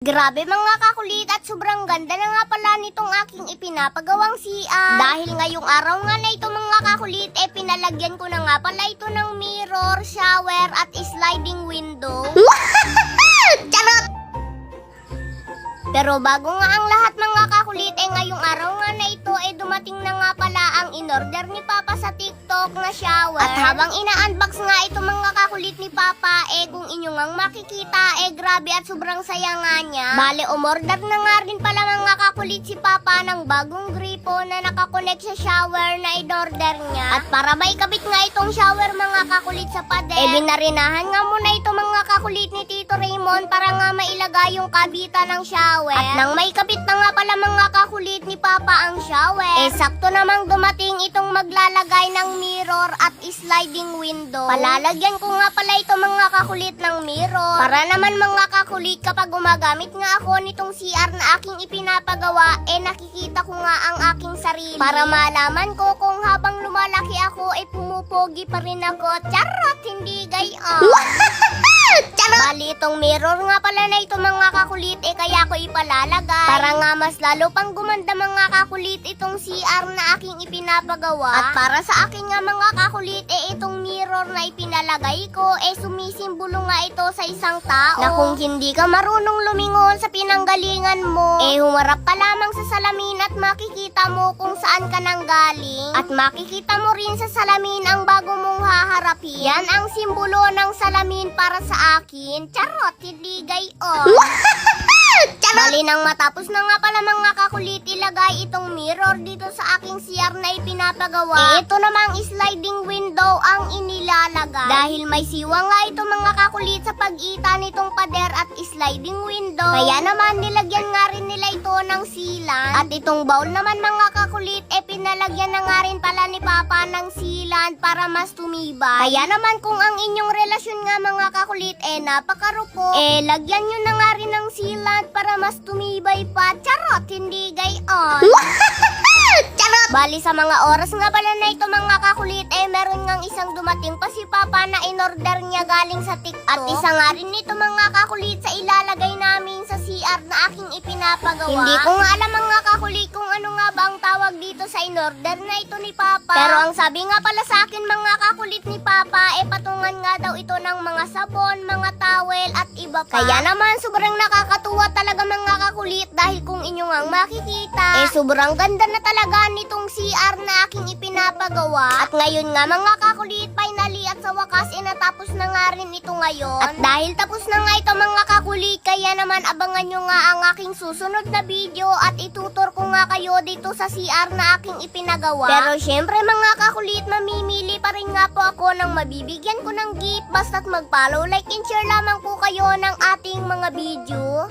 Grabe mga kakulit at sobrang ganda na nga pala nitong aking ipinapagawang CR. Dahil ngayong araw nga na ito mga kakulit, pinalagyan ko na nga pala ito ng mirror, shower at sliding window. Charot! Pero bago nga ang lahat mga kakulit, ngayong araw nga na ito, dumating na nga pala ang in-order ni Papa sa TikTok na shower. At habang ina-unbox nga ito mga kakulit ni Papa, kung inyo ngang makikita, grabe at sobrang saya nga niya. Bale, umorder na nga rin pala mga kakulit si Papa ng bagong gripo na nakakonect sa shower na in-order niya. At para maikabit nga itong shower mga kakulit sa pader, binarinahan nga muna ito mga kakulit ni Tito Raymond para nga mailagay yung kabitan ng shower. At nang maikabit na nga pala mga kakulit ni Papa ang shower, sakto namang dumating itong maglalagay ng mirror at sliding window. Palalagyan ko nga pala ito mga kakulit ng mirror para naman mga kakulit kapag gumagamit nga ako nitong CR na aking ipinapagawa, nakikita ko nga ang aking sarili. Para malaman ko kung habang lumalaki ako, pumupogi pa rin ako. Charot! Hindi gayon. Bali, itong mirror nga pala na ito mga kakulit, kaya ko ipalalagay para nga mas lalo pang gumanda mga kakulit itong CR na aking ipinapagawa. At para sa akin nga mga kakulit, itong mirror na ipinalagay ko, sumisimbolo nga ito sa isang tao na kung hindi ka marunong lumingon sa pinanggalingan mo, humarap ka lamang sa salamin at makikita mo kung saan ka nanggaling. At makikita mo rin sa salamin ang bago mong haharapin. Yan ang simbolo ng salamin para sa akin. Charot, hindi gayon. Bali, nang matapos na nga pala mga kakulit ilagay itong mirror dito sa aking CR na ipinapagawa, ito namang sliding window ang inilalagay. Dahil may siwa nga ito mga kakulit sa pagitan nitong pader at sliding window, kaya naman nilagyan nga rin nila ito ng sealant. At itong bowl naman mga kakulit, pinalagyan na nga rin pala ni Papa ng sealant para mas tumibay. Kaya naman kung ang inyong relasyon nga mga kakulit napakarupok, lagyan nyo na nga rin ng sealant para mas tumibay pa. Charot, hindi gayon. Charot! Bali, sa mga oras nga pala na ito mga kakulit, meron ngang isang dumating pa si Papa na in-order niya galing sa TikTok. At isa nga rin nito mga kakulit sa ilalagay namin sa CR na aking ipinapagawa. Hindi ko nga alam mga kakulit kung ano nga ba ang tawag dito sa in-order na ito ni Papa. Pero ang sabi nga pala sa akin mga kakulit ni Papa, patungan nga daw ito ng mga sabon, mga towel at iba pa. Kaya naman sobrang nakakatuwa talaga mga kakulit dahil kung inyo ngang makikita, sobrang ganda na talaga nitong CR na aking ipinapagawa. At ngayon nga mga kakulit, finally at sa wakas natapos na nga rin ito ngayon. At dahil tapos na nga ito mga kakulit, kaya naman abangan nyo nga ang aking susunod na video at itutur ko nga kayo dito sa CR na aking ipinagawa. Pero syempre mga kakulit, mamimili pa rin nga po ako ng mabibigyan ko ng gift. Basta't mag-follow, like and share lamang po kayo ng ating mga video.